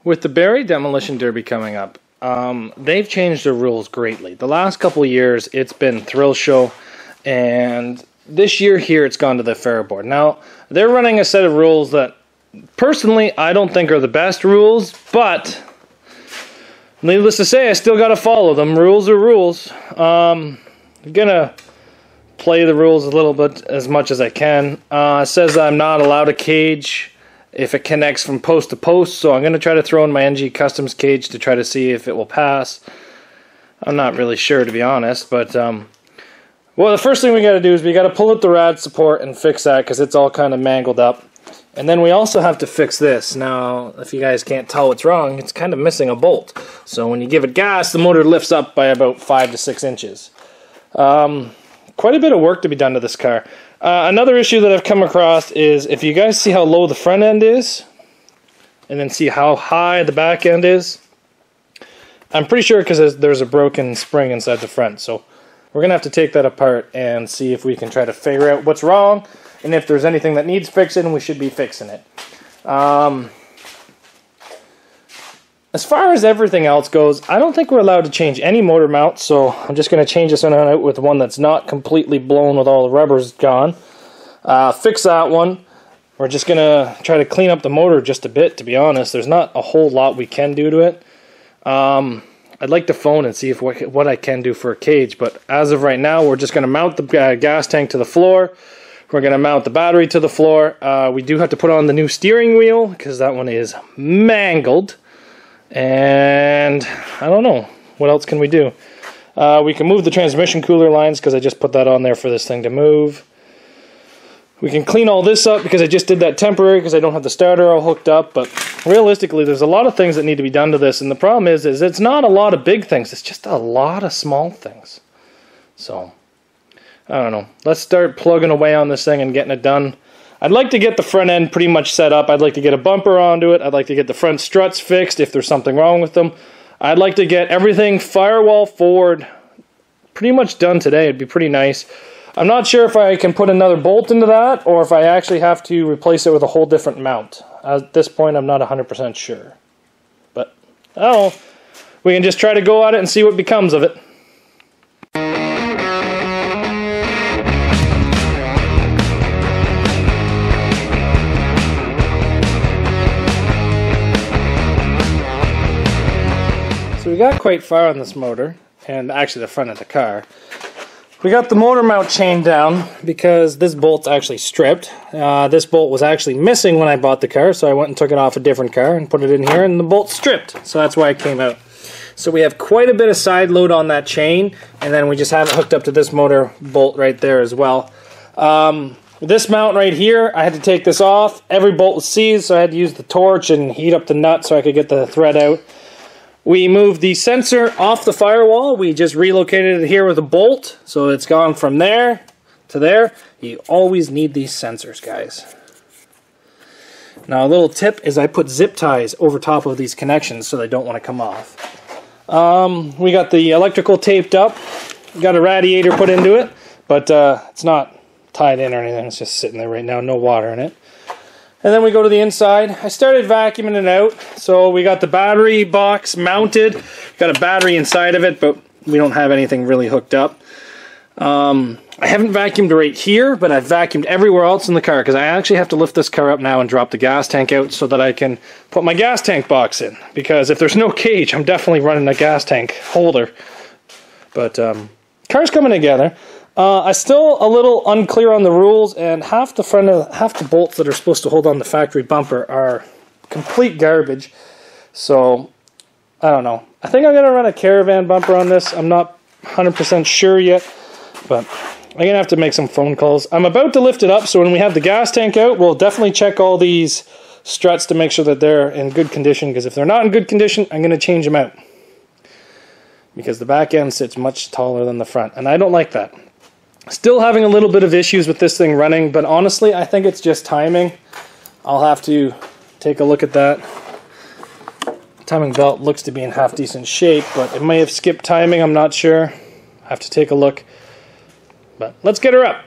With the Barrie Demolition Derby coming up, they've changed their rules greatly. The last couple of years, it's been thrill show, and this year here, it's gone to the fair board. Now, they're running a set of rules that, personally, I don't think are the best rules, but needless to say, I still got to follow them. Rules are rules. I'm gonna play the rules a little bit as much as I can. It says I'm not allowed a cage if it connects from post to post, so I'm going to try to throw in my NG Customs cage to try to see if it will pass. I'm not really sure, to be honest, but well, the first thing we got to do is we got to pull out the rad support and fix that because it's all kind of mangled up. And then we also have to fix this. Now, if you guys can't tell what's wrong, it's kind of missing a bolt. So when you give it gas, the motor lifts up by about 5 to 6 inches. Quite a bit of work to be done to this car. Another issue that I've come across is if you guys see how low the front end is, and then see how high the back end is, I'm pretty sure because there's a broken spring inside the front. So we're going to have to take that apart and see if we can try to figure out what's wrong, and if there's anything that needs fixing, we should be fixing it. As far as everything else goes, I don't think we're allowed to change any motor mount, so I'm just going to change this one out with one that's not completely blown with all the rubbers gone. Fix that one. We're just going to try to clean up the motor just a bit, to be honest. There's not a whole lot we can do to it. I'd like to phone and see if what I can do for a cage, but as of right now, we're just going to mount the gas tank to the floor. We're going to mount the battery to the floor. We do have to put on the new steering wheel, because that one is mangled. And I don't know, what else can we do? We can move the transmission cooler lines because I just put that on there for this thing to move. We can clean all this up because I just did that temporary because I don't have the starter all hooked up, but realistically there's a lot of things that need to be done to this, and the problem is it's not a lot of big things, it's just a lot of small things. So, I don't know. Let's start plugging away on this thing and getting it done. I'd like to get the front end pretty much set up. I'd like to get a bumper onto it. I'd like to get the front struts fixed if there's something wrong with them. I'd like to get everything firewall forward pretty much done today. It'd be pretty nice. I'm not sure if I can put another bolt into that or if I actually have to replace it with a whole different mount. At this point, I'm not 100% sure. But, oh, we can just try to go at it and see what becomes of it. We got quite far on this motor, and actually the front of the car. We got the motor mount chain down because this bolt's actually stripped. This bolt was actually missing when I bought the car, so I went and took it off a different car and put it in here, and the bolt's stripped, so that's why it came out. So we have quite a bit of side load on that chain, and then we just have it hooked up to this motor bolt right there as well. This mount right here, I had to take this off. Every bolt was seized, so I had to use the torch and heat up the nut so I could get the thread out. We moved the sensor off the firewall. We just relocated it here with a bolt, so it's gone from there to there. You always need these sensors, guys. Now, a little tip is I put zip ties over top of these connections so they don't want to come off. We got the electrical taped up. Got a radiator put into it, but it's not tied in or anything. It's just sitting there right now, no water in it. And then we go to the inside. I started vacuuming it out. So we got the battery box mounted. Got a battery inside of it, but we don't have anything really hooked up. I haven't vacuumed right here, but I've vacuumed everywhere else in the car because I actually have to lift this car up now and drop the gas tank out so that I can put my gas tank box in. Because if there's no cage, I'm definitely running a gas tank holder. But car's coming together. I'm still a little unclear on the rules, and half the bolts that are supposed to hold on the factory bumper are complete garbage. So, I don't know. I think I'm going to run a caravan bumper on this. I'm not 100% sure yet, but I'm going to have to make some phone calls. I'm about to lift it up, so when we have the gas tank out, we'll definitely check all these struts to make sure that they're in good condition, because if they're not in good condition, I'm going to change them out. Because the back end sits much taller than the front, and I don't like that. Still having a little bit of issues with this thing running, but honestly, I think it's just timing. I'll have to take a look at that. Timing belt looks to be in half decent shape, but it may have skipped timing, I'm not sure. I have to take a look. But let's get her up.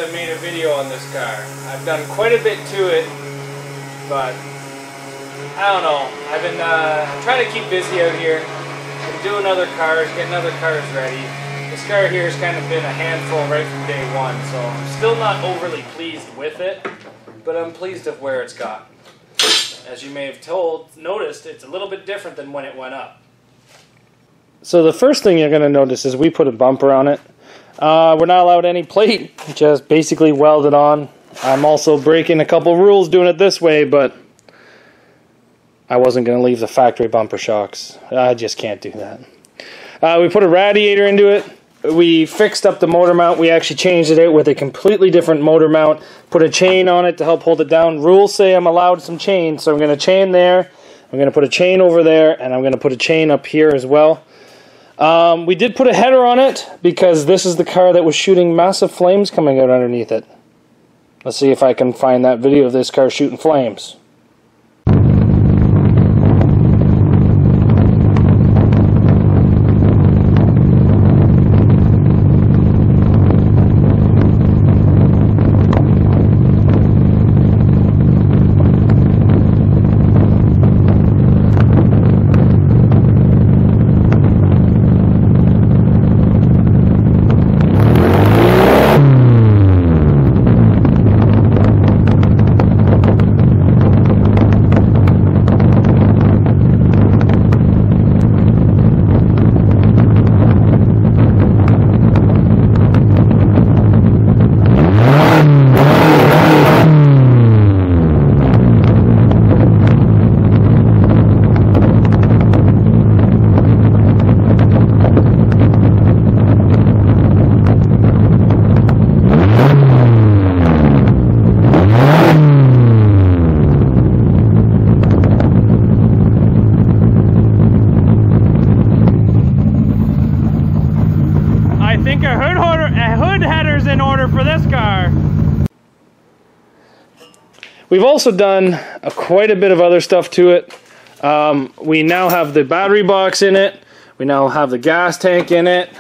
I made a video on this car. I've done quite a bit to it, but I don't know. I've been trying to keep busy out here. Been doing other cars, getting other cars ready. This car here has kind of been a handful right from day one, so I'm still not overly pleased with it, but I'm pleased with where it's got. As you may have noticed, it's a little bit different than when it went up. So the first thing you're going to notice is we put a bumper on it. We're not allowed any plate, just basically welded on. I'm also breaking a couple rules doing it this way, but I wasn't going to leave the factory bumper shocks. I just can't do that. We put a radiator into it. We fixed up the motor mount. We actually changed it out with a completely different motor mount. Put a chain on it to help hold it down. Rules say I'm allowed some chain, so I'm going to chain there. I'm going to put a chain over there, and I'm going to put a chain up here as well. We did put a header on it because this is the car that was shooting massive flames coming out underneath it. Let's see if I can find that video of this car shooting flames. I think a hood header's in order for this car. We've also done quite a bit of other stuff to it. We now have the battery box in it. We now have the gas tank in it.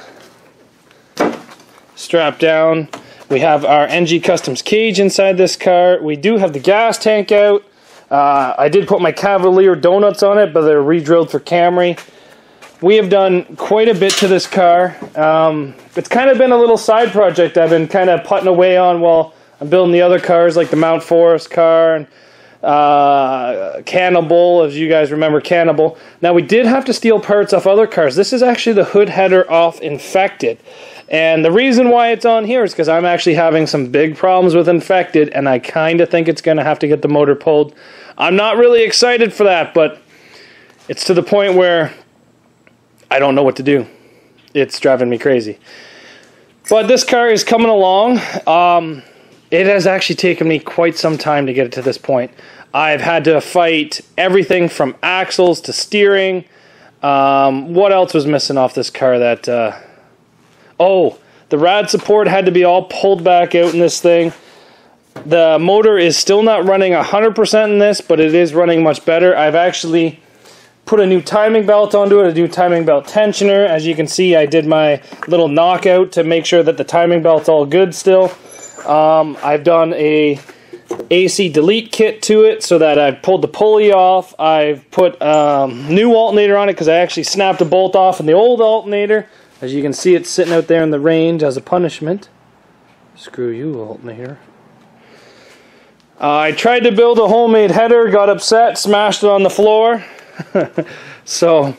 Strapped down. We have our NG Customs cage inside this car. We do have the gas tank out. I did put my Cavalier donuts on it, but they're re-drilled for Camry. We have done quite a bit to this car. It's kind of been a little side project I've been kind of putting away on while I'm building the other cars, like the Mount Forest car and Cannibal, as you guys remember Cannibal. Now, we did have to steal parts off other cars. This is actually the hood header off Infected. And the reason why it's on here is because I'm actually having some big problems with Infected, and I kind of think it's going to have to get the motor pulled. I'm not really excited for that, but it's to the point where I don't know what to do. It's driving me crazy. But this car is coming along. It has actually taken me quite some time to get it to this point. I've had to fight everything from axles to steering. What else was missing off this car that... Oh, the rad support had to be all pulled back out in this thing. The motor is still not running 100% in this, but it is running much better. I've actually put a new timing belt onto it, a new timing belt tensioner. As you can see, I did my little knockout to make sure that the timing belt's all good still. I've done a AC delete kit to it so that I've pulled the pulley off. I've put new alternator on it because I actually snapped a bolt off in the old alternator. As you can see, it's sitting out there in the range as a punishment. Screw you, alternator. I tried to build a homemade header, got upset, smashed it on the floor. So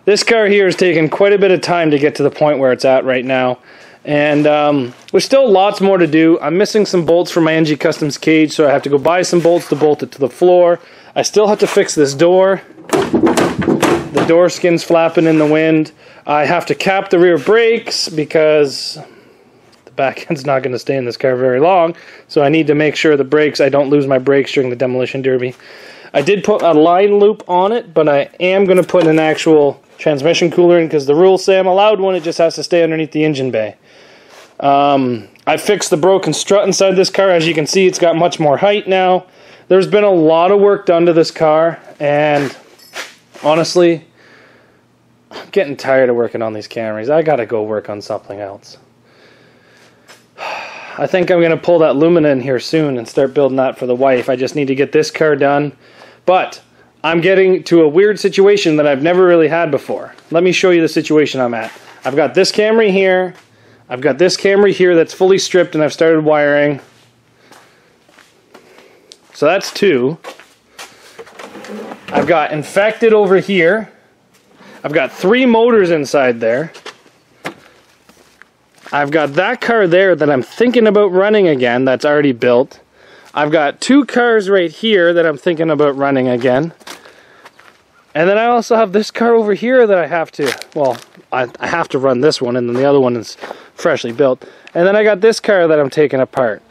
this car here has taken quite a bit of time to get to the point where it's at right now. And there's still lots more to do. I'm missing some bolts for my NG Customs cage, so I have to go buy some bolts to bolt it to the floor. I still have to fix this door. The door skin's flapping in the wind. I have to cap the rear brakes because the back end's not going to stay in this car very long. So I need to make sure the brakes, I don't lose my brakes during the demolition derby. I did put a line loop on it, but I am going to put an actual transmission cooler in because the rules say I'm allowed one. It just has to stay underneath the engine bay. I fixed the broken strut inside this car. As you can see, it's got much more height now. There's been a lot of work done to this car, and honestly, I'm getting tired of working on these Camrys. I gotta go work on something else. I think I'm going to pull that Lumina in here soon and start building that for the wife. I just need to get this car done. But I'm getting to a weird situation that I've never really had before. Let me show you the situation I'm at. I've got this Camry here. I've got this Camry here that's fully stripped and I've started wiring. So that's 2. I've got infected over here. I've got 3 motors inside there. I've got that car there that I'm thinking about running again, that's already built. I've got 2 cars right here that I'm thinking about running again. And then I also have this car over here that I have to, well, I have to run this one, and then the other one is freshly built. And then I got this car that I'm taking apart.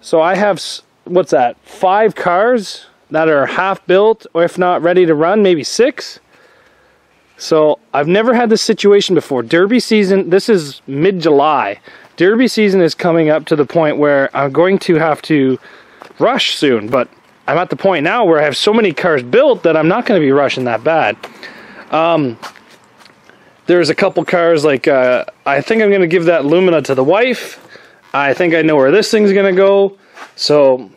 So I have, what's that, 5 cars that are half built, or if not ready to run, maybe 6. So I've never had this situation before. Derby season, this is mid-July. Derby season is coming up to the point where I'm going to have to rush soon, but I'm at the point now where I have so many cars built that I'm not going to be rushing that bad. There's a couple cars like, I think I'm going to give that Lumina to the wife. I think I know where this thing's going to go. So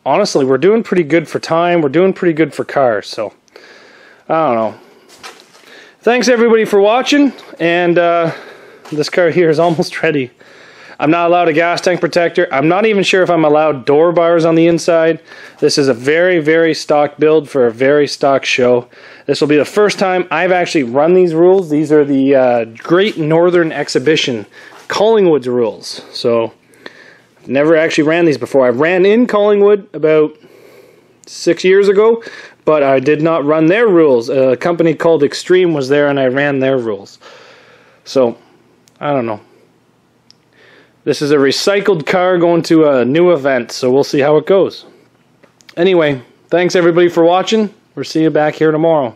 honestly, we're doing pretty good for time. We're doing pretty good for cars. So I don't know. Thanks everybody for watching, and this car here is almost ready. I'm not allowed a gas tank protector. I'm not even sure if I'm allowed door bars on the inside. This is a very, very stock build for a very stock show. This will be the first time I've actually run these rules. These are the Great Northern Exhibition Collingwood's rules. So I've never actually ran these before. I ran in Collingwood about 6 years ago, but I did not run their rules. A company called Extreme was there and I ran their rules. So, I don't know. This is a recycled car going to a new event, so we'll see how it goes. Anyway, thanks everybody for watching. We'll see you back here tomorrow.